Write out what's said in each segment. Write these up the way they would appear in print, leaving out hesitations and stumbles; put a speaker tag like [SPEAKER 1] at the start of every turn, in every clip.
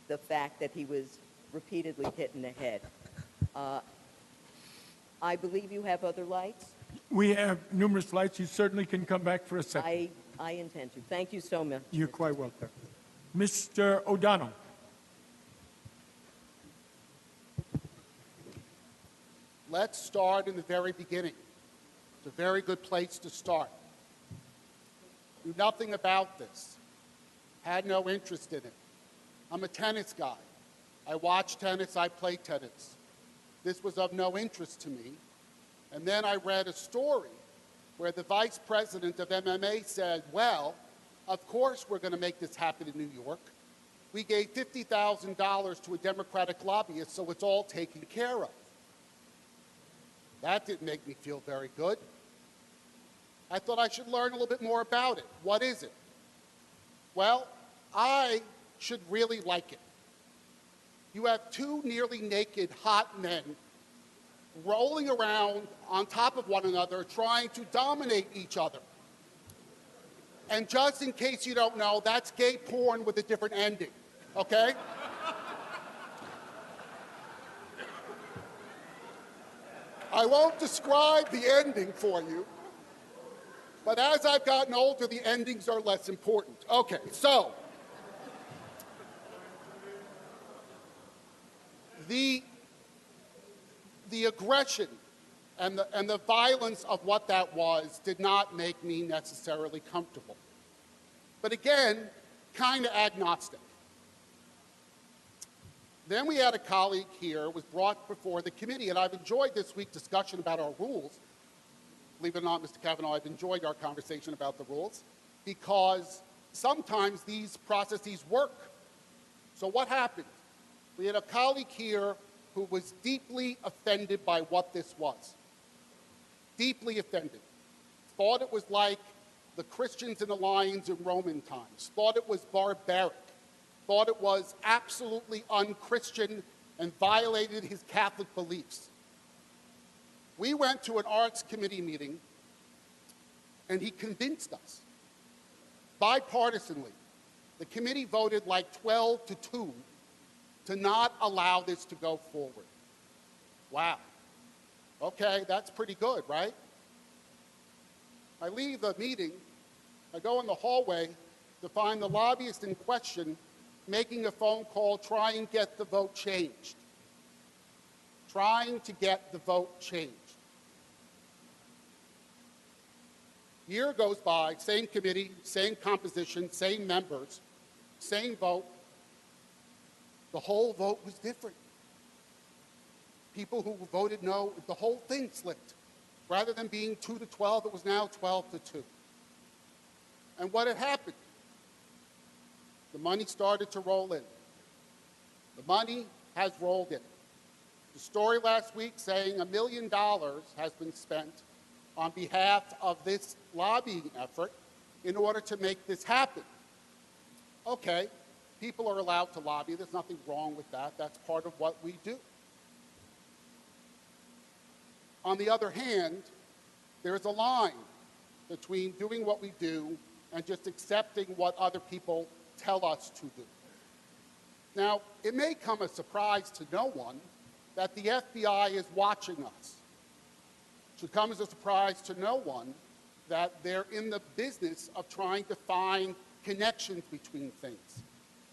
[SPEAKER 1] the fact that he was repeatedly hit in the head. I believe you have other lights.
[SPEAKER 2] We have numerous lights. You certainly can come back for a second.
[SPEAKER 1] I intend to. Thank you so much.
[SPEAKER 2] You're quite welcome. Mr. O'Donnell.
[SPEAKER 3] Let's start in the very beginning. It's a very good place to start. Knew nothing about this. Had no interest in it. I'm a tennis guy. I watch tennis, I play tennis. This was of no interest to me. And then I read a story where the vice president of MMA said, well, of course we're going to make this happen in New York. We gave $50,000 to a Democratic lobbyist, so it's all taken care of. That didn't make me feel very good. I thought I should learn a little bit more about it. What is it? Well, I should really like it. You have two nearly naked, hot men rolling around on top of one another, trying to dominate each other. And just in case you don't know, that's gay porn with a different ending, okay? I won't describe the ending for you, but as I've gotten older, the endings are less important. Okay, so the aggression and the violence of what that was did not make me necessarily comfortable. But again, kind of agnostic. Then we had a colleague here, was brought before the committee, and I've enjoyed this week's discussion about our rules. Believe it or not, Mr. Kavanaugh, I've enjoyed our conversation about the rules because sometimes these processes work. So what happened? We had a colleague here who was deeply offended by what this was. Deeply offended. Thought it was like the Christians and the lions in Roman times. Thought it was barbaric. Thought it was absolutely unchristian and violated his Catholic beliefs. We went to an arts committee meeting, and he convinced us, bipartisanly. The committee voted like 12-2 to not allow this to go forward. Wow. Okay, that's pretty good, right? I leave the meeting, I go in the hallway to find the lobbyist in question making a phone call trying to get the vote changed. Trying to get the vote changed. Year goes by, same committee, same composition, same members, same vote. The whole vote was different. People who voted no, the whole thing slipped. Rather than being 2-12, it was now 12-2. And what had happened? The money started to roll in. The money has rolled in. The story last week saying $1 million has been spent on behalf of this lobbying effort in order to make this happen. Okay, people are allowed to lobby. There's nothing wrong with that. That's part of what we do. On the other hand, there is a line between doing what we do and just accepting what other people tell us to do. Now, it may come as a surprise to no one that the FBI is watching us. It should come as a surprise to no one that they're in the business of trying to find connections between things.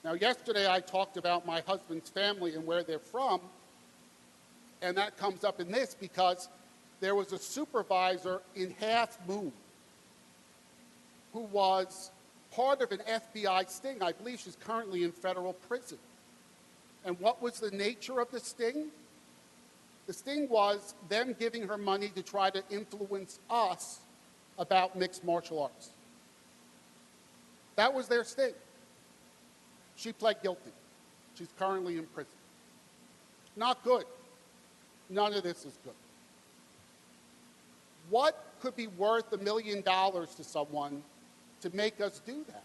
[SPEAKER 3] Now, yesterday I talked about my husband's family and where they're from, and that comes up in this because there was a supervisor in Half Moon who was part of an FBI sting. I believe she's currently in federal prison. And what was the nature of the sting? The sting was them giving her money to try to influence us about mixed martial arts. That was their sting. She pled guilty. She's currently in prison. Not good. None of this is good. What could be worth $1 million to someone to make us do that?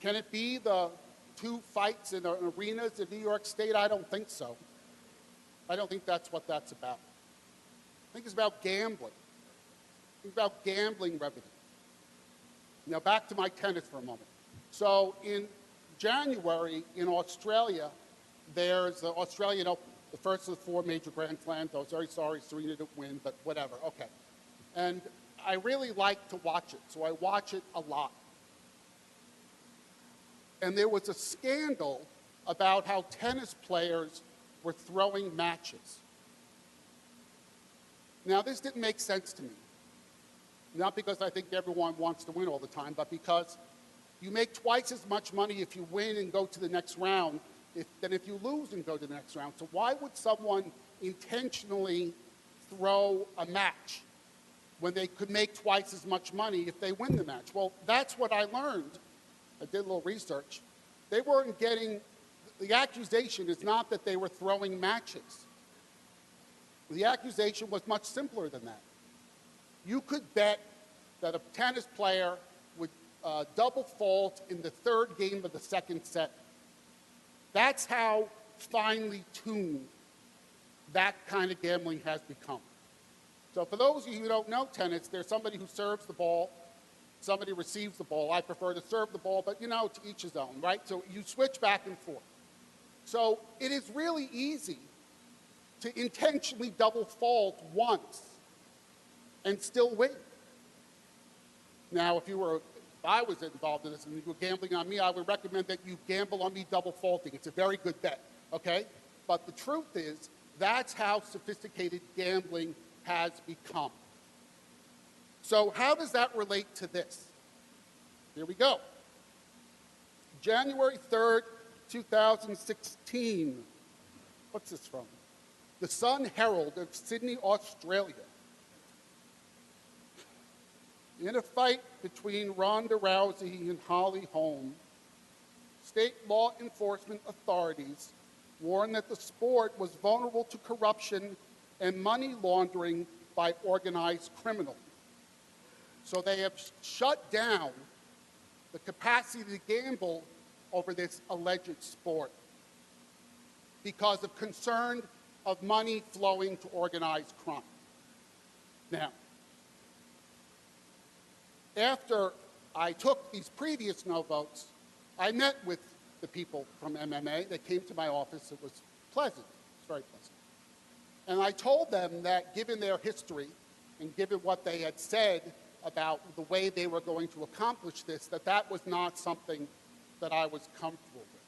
[SPEAKER 3] Can it be the 2 fights in arenas in New York State? I don't think so. I don't think that's what that's about. I think it's about gambling. It's about gambling revenue. Now back to my tennis for a moment. So in January in Australia, there's the Australian Open, the first of the 4 major Grand Slams. I was very sorry Serena didn't win, but whatever, okay. And I really like to watch it, so I watch it a lot. And there was a scandal about how tennis players were throwing matches. Now, this didn't make sense to me. Not because I think everyone wants to win all the time, but because you make twice as much money if you win and go to the next round than if you lose and go to the next round. So why would someone intentionally throw a match when they could make twice as much money if they win the match? Well, that's what I learned. I did a little research. They weren't getting, the accusation is not that they were throwing matches. The accusation was much simpler than that. You could bet that a tennis player would double fault in the 3rd game of the 2nd set. That's how finely tuned that kind of gambling has become. So for those of you who don't know tennis, there's somebody who serves the ball, somebody receives the ball. I prefer to serve the ball, but to each his own, right? So you switch back and forth. So it is really easy to intentionally double fault once and still win. Now, if I was involved in this and you were gambling on me, I would recommend that you gamble on me double faulting. It's a very good bet, okay? But the truth is, that's how sophisticated gambling has become. So how does that relate to this? Here we go. January 3rd, 2016. What's this from? The Sun Herald of Sydney, Australia. In a fight between Ronda Rousey and Holly Holm, state law enforcement authorities warned that the sport was vulnerable to corruption and money laundering by organized criminals. So they have shut down the capacity to gamble over this alleged sport because of concern of money flowing to organized crime. Now, after I took these previous no votes, I met with the people from MMA. They came to my office. It was pleasant. It was very pleasant. And I told them that given their history and given what they had said about the way they were going to accomplish this, that was not something that I was comfortable with.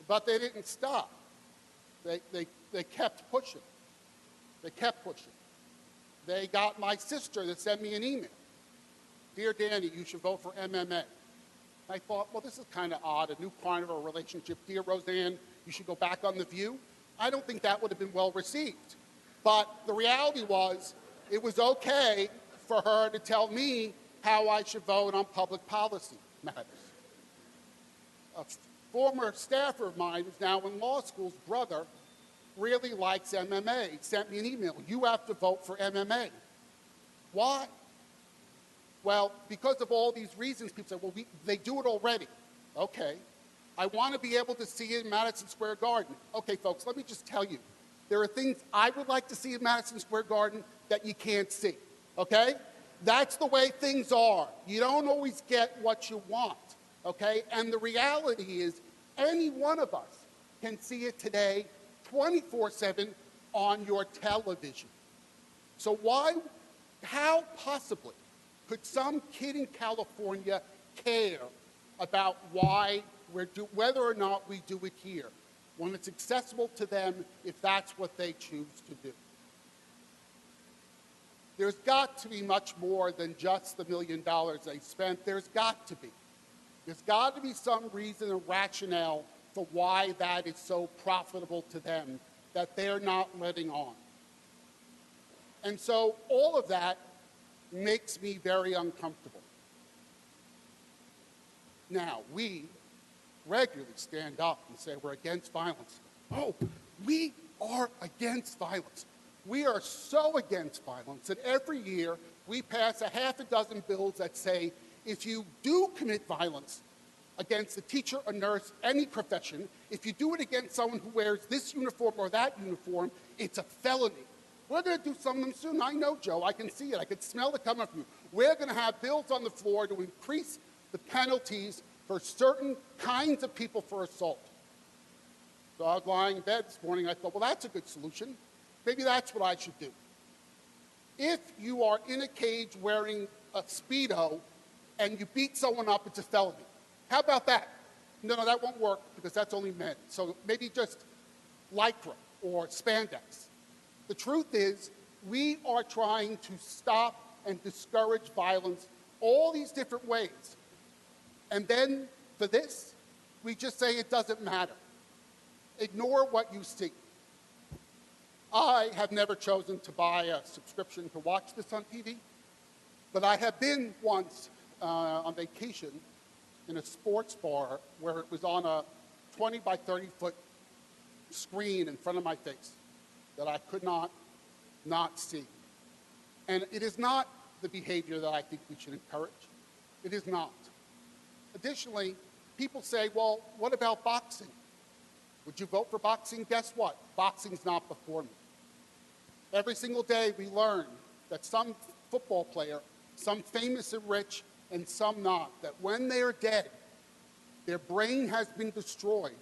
[SPEAKER 3] But they didn't stop. They kept pushing. They kept pushing. They got my sister to send me an email. Dear Danny, you should vote for MMA. I thought, well, this is kind of odd, a new part of our relationship. Dear Roseanne, you should go back on The View. I don't think that would have been well received. But the reality was, it was okay for her to tell me how I should vote on public policy matters. A former staffer of mine who's now in law school's brother really likes MMA. He sent me an email. You have to vote for MMA. Why? Well, because of all these reasons, people say, well, they do it already. Okay. I want to be able to see it in Madison Square Garden. Okay, folks, let me just tell you. There are things I would like to see in Madison Square Garden that you can't see, okay? That's the way things are. You don't always get what you want, okay? And the reality is any one of us can see it today 24/7 on your television. So how possibly could some kid in California care about whether or not we do it here when it's accessible to them if that's what they choose to do? There's got to be much more than just the $1 million they spent. There's got to be. There's got to be some reason and rationale for why that is so profitable to them that they're not letting on. And so all of that makes me very uncomfortable. Now, we regularly stand up and say we're against violence. Oh, we are against violence. We are so against violence that every year we pass a half a dozen bills that say if you do commit violence against a teacher, a nurse, any profession, if you do it against someone who wears this uniform or that uniform, it's a felony. We're going to do some of them soon. I know, Joe. I can see it. I can smell it coming from you. We're going to have bills on the floor to increase the penalties for certain kinds of people for assault. So I was lying in bed this morning. I thought, well, that's a good solution. Maybe that's what I should do. If you are in a cage wearing a Speedo and you beat someone up, it's a felony. How about that? No, that won't work because that's only men. So maybe just Lycra or spandex. The truth is, we are trying to stop and discourage violence all these different ways. And then for this, we just say it doesn't matter. Ignore what you see. I have never chosen to buy a subscription to watch this on TV, but I have been once on vacation in a sports bar where it was on a 20 by 30 foot screen in front of my face that I could not see. And it is not the behavior that I think we should encourage. It is not. Additionally, people say, well, what about boxing? Would you vote for boxing? Guess what? Boxing's not before me. Every single day we learn that some football player, some famous and rich, and some not, that when they are dead, their brain has been destroyed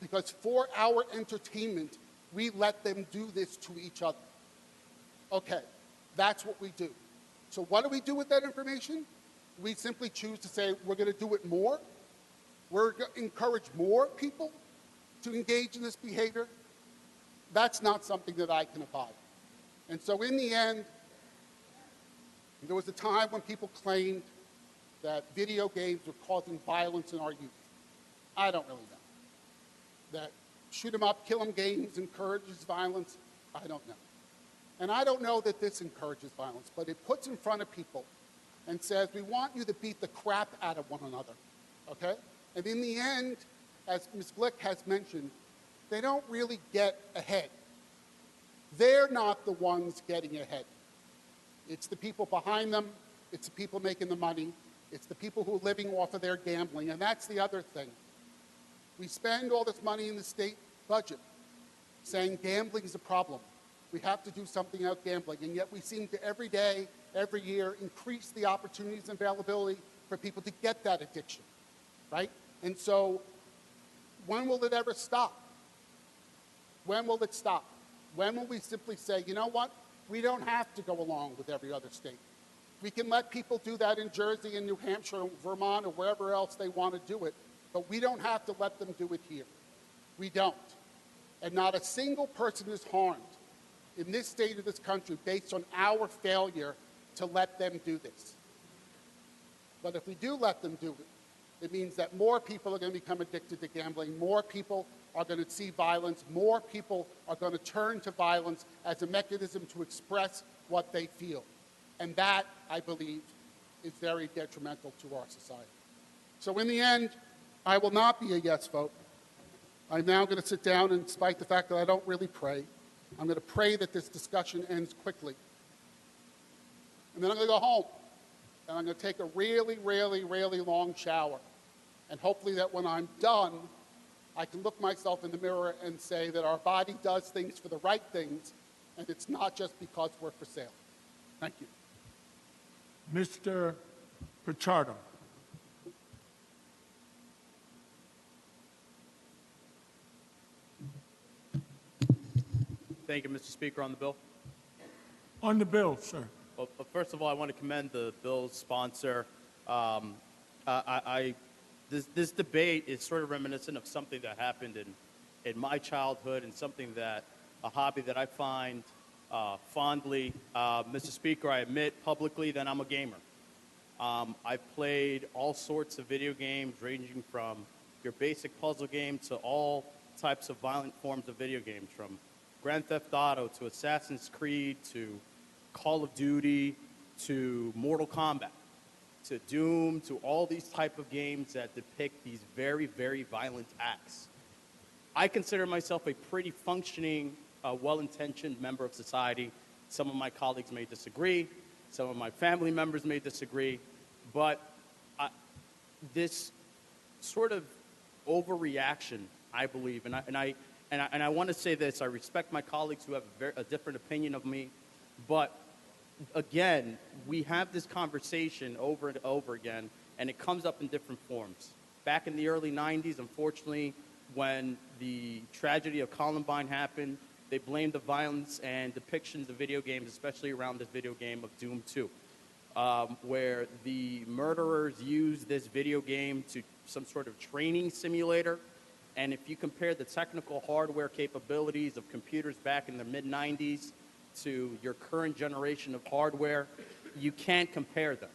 [SPEAKER 3] because for our entertainment, we let them do this to each other. Okay, that's what we do. So what do we do with that information? We simply choose to say we're going to do it more. We're going to encourage more people to engage in this behavior. That's not something that I can abide. And so in the end, there was a time when people claimed that video games were causing violence in our youth. I don't really know. That shoot 'em up, kill 'em games encourages violence. I don't know. And I don't know that this encourages violence, but it puts in front of people and says, we want you to beat the crap out of one another, okay? And in the end, as Ms. Glick has mentioned, they don't really get ahead. They're not the ones getting ahead. It's the people behind them. It's the people making the money. It's the people who are living off of their gambling. And that's the other thing. We spend all this money in the state budget saying gambling is a problem. We have to do something about gambling. And yet we seem to every day, every year, increase the opportunities and availability for people to get that addiction, right? And so when will it ever stop? When will it stop? When will we simply say, you know what? We don't have to go along with every other state. We can let people do that in Jersey and New Hampshire and Vermont or wherever else they want to do it, but we don't have to let them do it here. We don't. And not a single person is harmed in this state of this country based on our failure to let them do this. But if we do let them do it, it means that more people are going to become addicted to gambling, more people are going to see violence, more people are going to turn to violence as a mechanism to express what they feel. And that, I believe, is very detrimental to our society. So in the end, I will not be a yes vote. I'm now going to sit down, and despite the fact that I don't really pray, I'm going to pray that this discussion ends quickly. And then I'm going to go home, and I'm going to take a really, really, really long shower. And hopefully that when I'm done, I can look myself in the mirror and say that our body does things for the right things, and it's not just because we're for sale. Thank you.
[SPEAKER 2] Mr. Pichardo.
[SPEAKER 4] Thank you, Mr. Speaker. On the bill?
[SPEAKER 2] On the bill, sir.
[SPEAKER 4] Well, first of all, I want to commend the bill's sponsor. This debate is sort of reminiscent of something that happened in my childhood and something that, a hobby that I find fondly. Mr. Speaker, I admit publicly that I'm a gamer. I've played all sorts of video games, ranging from your basic puzzle game to all types of violent forms of video games, from Grand Theft Auto to Assassin's Creed to Call of Duty to Mortal Kombat to Doom to all these type of games that depict these very, very violent acts. I consider myself a pretty functioning, well-intentioned member of society. Some of my colleagues may disagree. Some of my family members may disagree. But this sort of overreaction, I believe, and I want to say this, I respect my colleagues who have a different opinion of me, but again, we have this conversation over and over again, and it comes up in different forms. back in the early 90s, unfortunately, when the tragedy of Columbine happened, they blamed the violence and depictions of video games, especially around this video game of Doom 2, where the murderers used this video game to some sort of training simulator. And if you compare the technical hardware capabilities of computers back in the mid-90s to your current generation of hardware, you can't compare them.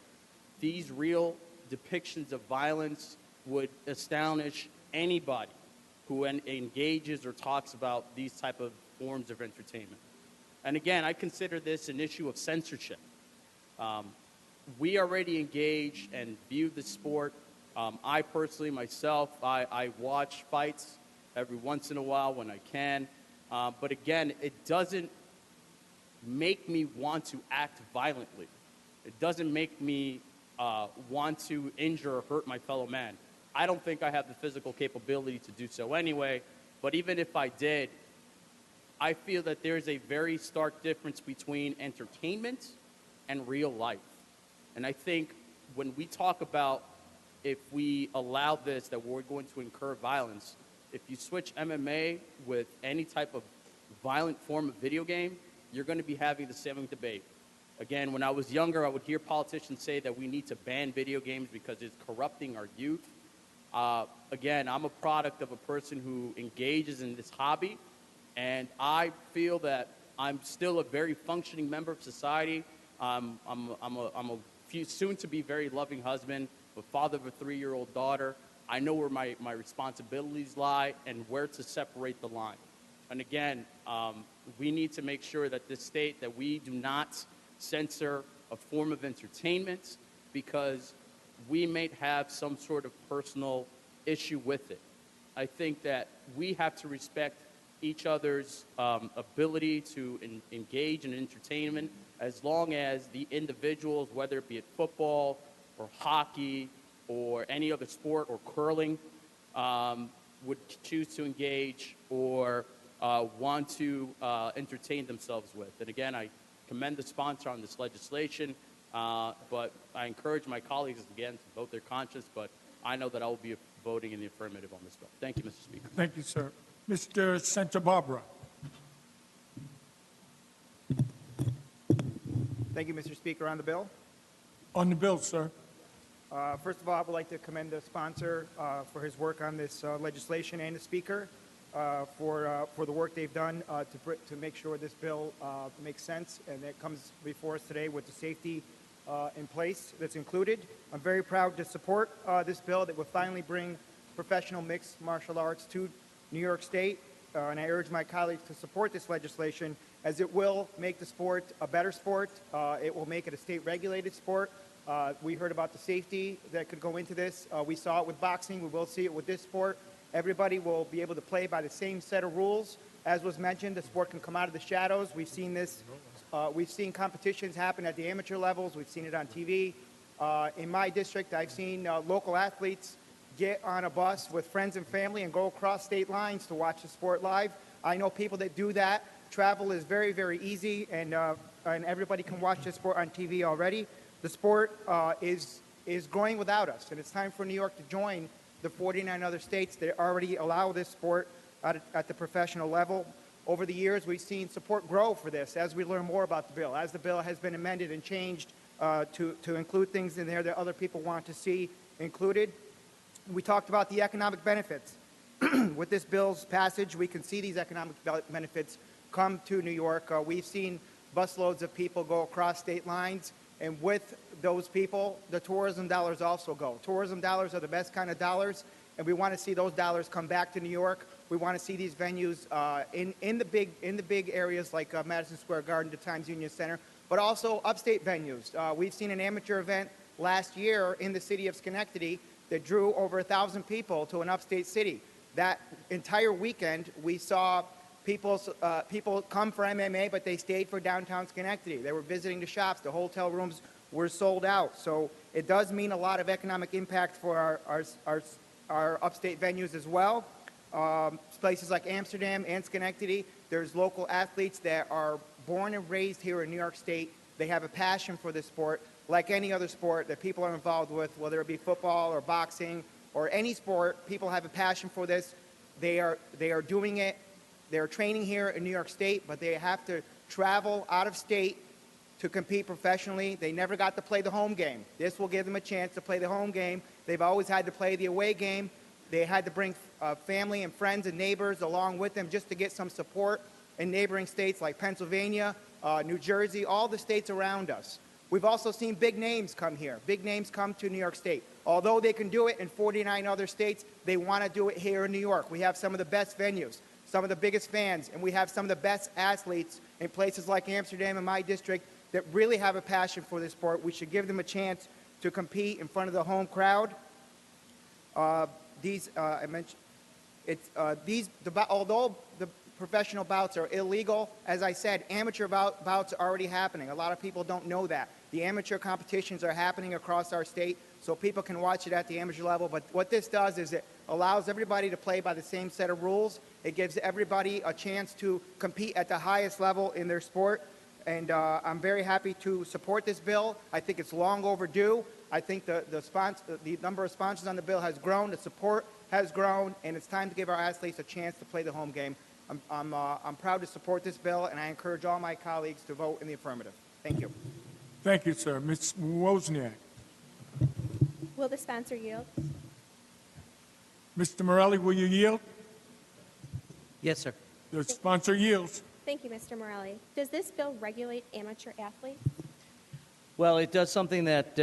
[SPEAKER 4] These real depictions of violence would astonish anybody who engages or talks about these type of forms of entertainment. And again, I consider this an issue of censorship. We already engage and view the sport. I personally, myself, I watch fights every once in a while when I can. But again, it doesn't make me want to act violently. It doesn't make me want to injure or hurt my fellow man. I don't think I have the physical capability to do so anyway, but even if I did, I feel that there's a very stark difference between entertainment and real life. And I think when we talk about if we allow this, that we're going to incur violence, if you switch MMA with any type of violent form of video game, you're going to be having the same debate. Again, when I was younger, I would hear politicians say that we need to ban video games because it's corrupting our youth. Again, I'm a product of a person who engages in this hobby, and I feel that I'm still a very functioning member of society. I'm a soon-to-be very loving husband, a father of a 3-year-old daughter. I know where my responsibilities lie and where to separate the line. And again, we need to make sure that this state, that we do not censor a form of entertainment because we may have some sort of personal issue with it. I think that we have to respect each other's ability to engage in entertainment as long as the individuals, whether it be at football or hockey or any other sport or curling, would choose to engage or want to entertain themselves with. And again, I commend the sponsor on this legislation, but I encourage my colleagues, again, to vote their conscience, but I know that I will be voting in the affirmative on this bill. Thank you, Mr. Speaker.
[SPEAKER 2] Thank you, sir. Mr. Santa Barbara.
[SPEAKER 5] Thank you, Mr. Speaker. On the bill,
[SPEAKER 2] On the bill, sir.
[SPEAKER 5] first of all, I would like to commend the sponsor for his work on this legislation and the Speaker for the work they've done to make sure this bill makes sense and that comes before us today with the safety in place that's included. I'm very proud to support this bill that will finally bring professional mixed martial arts to New York State, and I urge my colleagues to support this legislation as it will make the sport a better sport. It will make it a state-regulated sport. We heard about the safety that could go into this. We saw it with boxing. We will see it with this sport. Everybody will be able to play by the same set of rules. As was mentioned, the sport can come out of the shadows. We've seen this. We've seen competitions happen at the amateur levels. We've seen it on TV. In my district, I've seen local athletes get on a bus with friends and family and go across state lines to watch the sport live. I know people that do that. Travel is very, very easy, and everybody can watch the sport on TV already. The sport is growing without us, and it's time for New York to join the 49 other states that already allow this sport at the professional level. Over the years, we've seen support grow for this as we learn more about the bill, as the bill has been amended and changed to include things in there that other people want to see included. We talked about the economic benefits. With this bill's passage, we can see these economic benefits come to New York. We've seen busloads of people go across state lines, and with those people, the tourism dollars also go. Tourism dollars are the best kind of dollars, and we want to see those dollars come back to New York. We want to see these venues in the big areas like Madison Square Garden, the Times Union Center, but also upstate venues. We've seen an amateur event last year in the city of Schenectady that drew over 1,000 people to an upstate city. That entire weekend, we saw people come for MMA, but they stayed for downtown Schenectady. They were visiting the shops. The hotel rooms were sold out. So it does mean a lot of economic impact for our upstate venues as well. Places like Amsterdam and Schenectady, there's local athletes that are born and raised here in New York State. They have a passion for this sport, like any other sport that people are involved with, whether it be football or boxing or any sport, people have a passion for this. They are doing it. They're training here in New York State, but they have to travel out of state to compete professionally. They never got to play the home game. This will give them a chance to play the home game. They've always had to play the away game. They had to bring family and friends and neighbors along with them just to get some support in neighboring states like Pennsylvania, New Jersey, all the states around us. We've also seen big names come here. Big names come to New York State. Although they can do it in 49 other states, they want to do it here in New York. We have some of the best venues, some of the biggest fans, and we have some of the best athletes in places like Amsterdam and my district that really have a passion for this sport. We should give them a chance to compete in front of the home crowd. Although the professional bouts are illegal, as I said, amateur bouts are already happening. A lot of people don't know that. The amateur competitions are happening across our state, so people can watch it at the amateur level. But what this does is it allows everybody to play by the same set of rules. It gives everybody a chance to compete at the highest level in their sport. And I'm very happy to support this bill. I think it's long overdue. I think the number of sponsors on the bill has grown, the support has grown, and it's time to give our athletes a chance to play the home game. I'm proud to support this bill, and I encourage all my colleagues to vote in the affirmative. Thank you.
[SPEAKER 2] Thank you, sir. Ms. Wozniak.
[SPEAKER 6] Will the sponsor yield?
[SPEAKER 2] Mr. Morelli, will you yield?
[SPEAKER 7] Yes, sir.
[SPEAKER 2] The sponsor yields.
[SPEAKER 6] Thank you, Mr. Morelli. Does this bill regulate amateur athletes?
[SPEAKER 7] Well, it does something that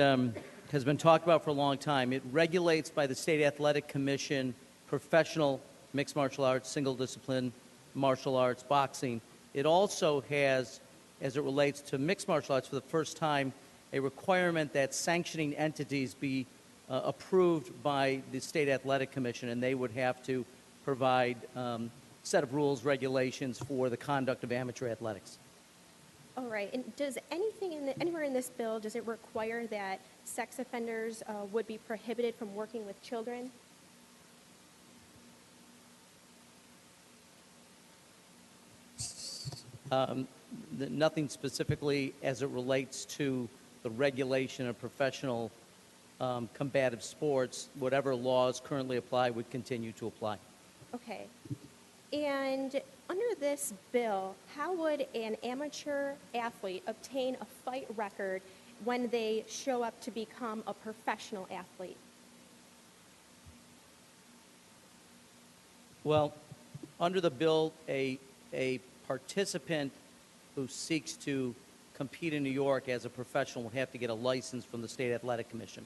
[SPEAKER 7] has been talked about for a long time. It regulates by the State Athletic Commission professional mixed martial arts, single discipline martial arts, boxing. It also has, as it relates to mixed martial arts for the first time, a requirement that sanctioning entities be approved by the State Athletic Commission, and they would have to provide set of rules, regulations for the conduct of amateur athletics.
[SPEAKER 6] All right. And does anywhere in this bill, does it require that sex offenders would be prohibited from working with children?
[SPEAKER 7] Nothing specifically as it relates to the regulation of professional combative sports. Whatever laws currently apply would continue to apply.
[SPEAKER 6] Okay. And under this bill, how would an amateur athlete obtain a fight record when they show up to become a professional athlete?
[SPEAKER 7] Well, under the bill, a participant who seeks to compete in New York as a professional would have to get a license from the State Athletic Commission.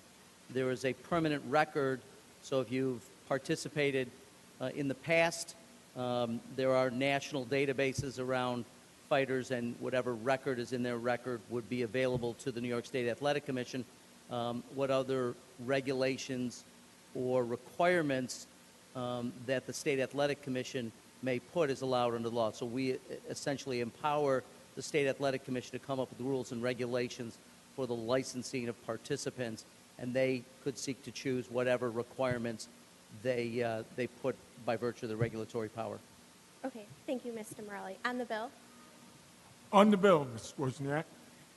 [SPEAKER 7] There is a permanent record, so if you've participated in the past, there are national databases around fighters, and whatever record is in their record would be available to the New York State Athletic Commission. What other regulations or requirements that the State Athletic Commission may put is allowed under law. So we essentially empower the State Athletic Commission to come up with rules and regulations for the licensing of participants, and they could seek to choose whatever requirements they put by virtue of the regulatory power.
[SPEAKER 6] Okay. Thank you, Mr. Morelli. On the bill?
[SPEAKER 2] On the bill, Ms. Wozniak.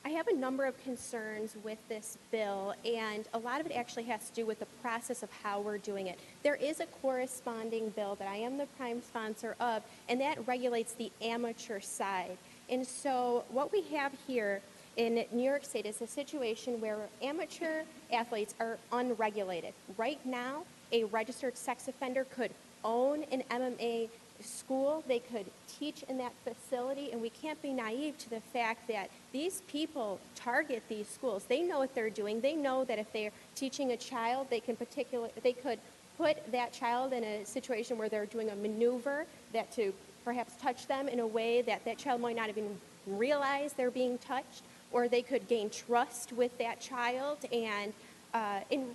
[SPEAKER 6] I have a number of concerns with this bill, and a lot of it actually has to do with the process of how we're doing it. There is a corresponding bill that I am the prime sponsor of, and that regulates the amateur side. And so what we have here in New York State is a situation where amateur athletes are unregulated. Right now, a registered sex offender could own an MMA school, they could teach in that facility, and we can't be naive to the fact that these people target these schools. They know what they're doing. They know that if they're teaching a child, they could put that child in a situation where they're doing a maneuver that to perhaps touch them in a way that that child might not even realize they're being touched, or they could gain trust with that child and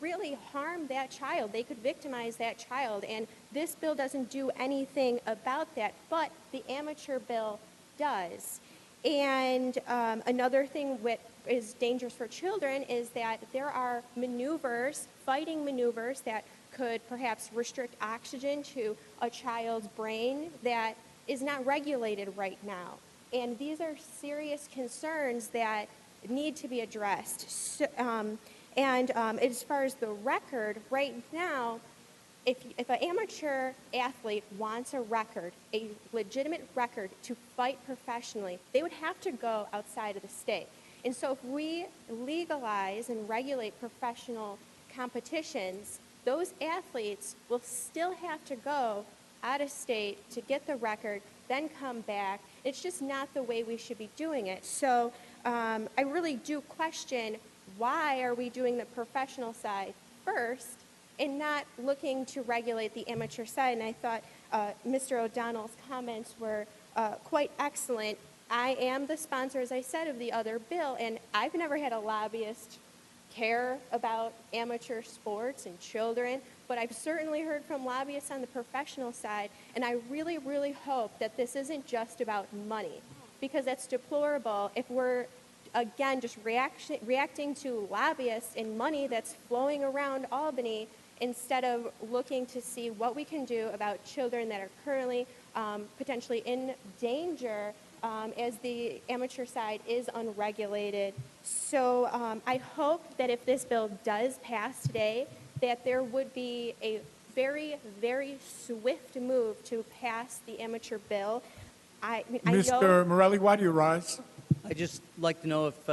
[SPEAKER 6] really harm that child. They could victimize that child, and this bill doesn't do anything about that, but the amateur bill does. And another thing that is dangerous for children is that there are maneuvers, fighting maneuvers, that could perhaps restrict oxygen to a child's brain that is not regulated right now. And these are serious concerns that need to be addressed. As far as the record, right now, if an amateur athlete wants a record, a legitimate record to fight professionally, they would have to go outside of the state. And so if we legalize and regulate professional competitions, those athletes will still have to go out of state to get the record, then come back. It's just not the way we should be doing it. So I really do question, why are we doing the professional side first and not looking to regulate the amateur side? And I thought Mr. O'Donnell's comments were quite excellent. I am the sponsor, as I said, of the other bill, and I've never had a lobbyist care about amateur sports and children, but I've certainly heard from lobbyists on the professional side, and I really, really hope that this isn't just about money, because that's deplorable if we're, again, just reacting to lobbyists and money that's flowing around Albany instead of looking to see what we can do about children that are currently potentially in danger as the amateur side is unregulated. So I hope that if this bill does pass today, that there would be a very, very swift move to pass the amateur bill. I know.
[SPEAKER 2] Mr. Morelli, why do you rise?
[SPEAKER 7] I'd just like to know if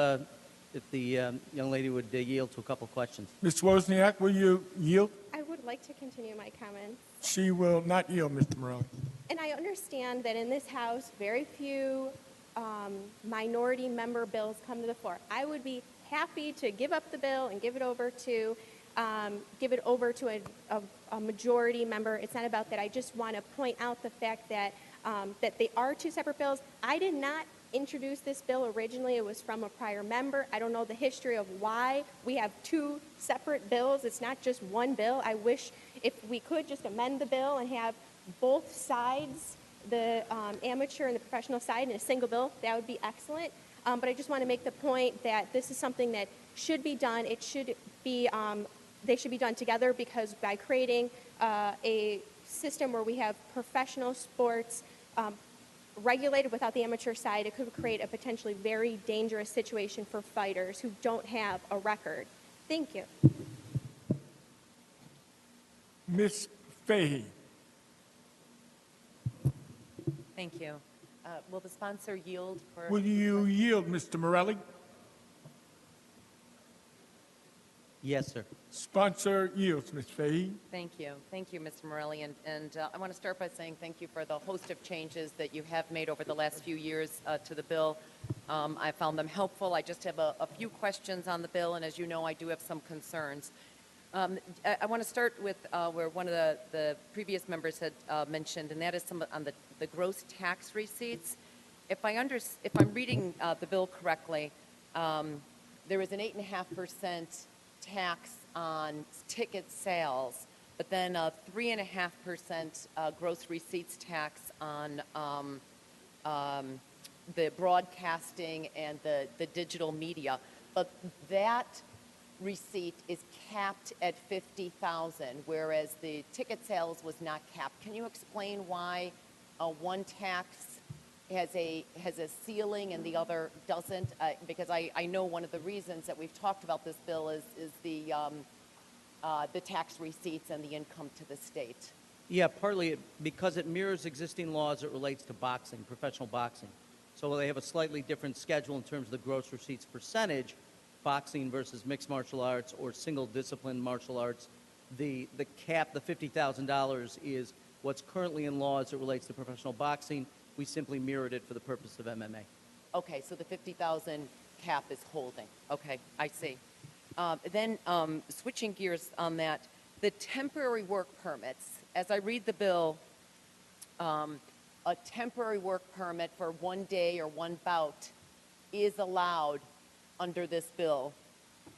[SPEAKER 7] the young lady would yield to a couple questions.
[SPEAKER 2] Ms. Wozniak, will you yield?
[SPEAKER 6] I would like to continue my comments.
[SPEAKER 2] She will not yield, Mr. Morelli.
[SPEAKER 6] And I understand that in this House, very few minority member bills come to the floor. I would be happy to give up the bill and give it over to a majority member. It's not about that. I just want to point out the fact that that they are two separate bills. I did not introduce this bill originally. It was from a prior member. I don't know the history of why we have two separate bills. It's not just one bill. I wish if we could just amend the bill and have both sides, the amateur and the professional side, in a single bill. That would be excellent. But I just want to make the point that this is something that should be done. It should be, they should be done together, because by creating a system where we have professional sports regulated without the amateur side, it could create a potentially very dangerous situation for fighters who don't have a record. Thank you.
[SPEAKER 2] Ms. Fahey.
[SPEAKER 8] Thank you. Will the sponsor yield for...
[SPEAKER 2] Will you yield, Mr. Morelli?
[SPEAKER 7] Yes, sir.
[SPEAKER 2] Sponsor yields, Ms. Fahey.
[SPEAKER 8] Thank you. Thank you, Mr. Morelli. And I want to start by saying thank you for the host of changes that you have made over the last few years to the bill. I found them helpful. I just have a few questions on the bill, and as you know, I do have some concerns. I want to start with where one of the previous members had mentioned, and that is some on the gross tax receipts. If I'm reading the bill correctly, there is an 8.5% tax on ticket sales, but then a 3.5% gross receipts tax on the broadcasting and the digital media. But that receipt is capped at $50,000, whereas the ticket sales was not capped. Can you explain why one tax has a ceiling and the other doesn't? Because I know one of the reasons that we've talked about this bill is the tax receipts and the income to the state.
[SPEAKER 7] Yeah, partly because it mirrors existing laws as it relates to boxing, professional boxing. So while they have a slightly different schedule in terms of the gross receipts percentage, boxing versus mixed martial arts or single discipline martial arts, the cap, the $50,000, is what's currently in law as it relates to professional boxing. We simply mirrored it for the purpose of MMA.
[SPEAKER 8] Okay, so the 50,000 cap is holding. Okay, I see. Then switching gears on that, the temporary work permits, as I read the bill, a temporary work permit for one day or one bout is allowed under this bill.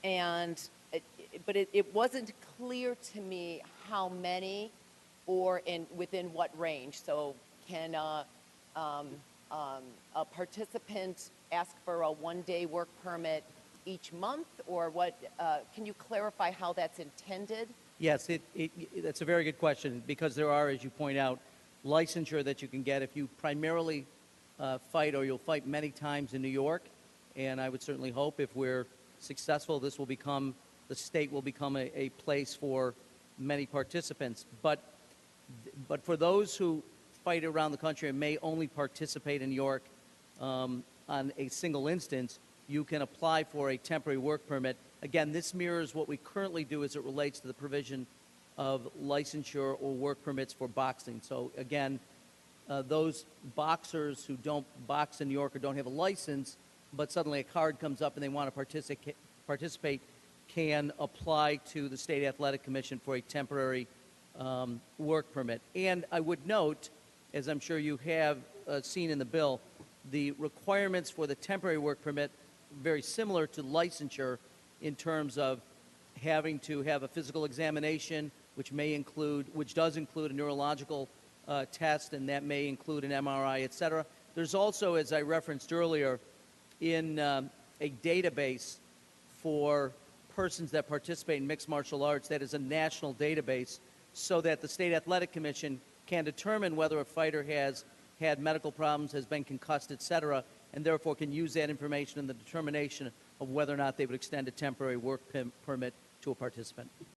[SPEAKER 8] But it wasn't clear to me how many or within what range. So can a participant ask for a one-day work permit each month, or what? Can you clarify how that's intended?
[SPEAKER 7] Yes, that's a very good question, because there are, as you point out, licensure that you can get if you primarily fight, or you'll fight many times in New York. And I would certainly hope, if we're successful, this will become, the state will become a place for many participants. But for those who fight around the country and may only participate in New York on a single instance, you can apply for a temporary work permit. Again, this mirrors what we currently do as it relates to the provision of licensure or work permits for boxing. So again, those boxers who don't box in New York or don't have a license, but suddenly a card comes up and they want to participate, can apply to the State Athletic Commission for a temporary work permit. And I would note, as I'm sure you have seen in the bill, the requirements for the temporary work permit very similar to licensure in terms of having to have a physical examination, which does include a neurological test, and that may include an MRI, et cetera. There's also, as I referenced earlier, in a database for persons that participate in mixed martial arts that is a national database, so that the State Athletic Commission can determine whether a fighter has had medical problems, has been concussed, et cetera, and therefore can use that information in the determination of whether or not they would extend a temporary work permit to a participant.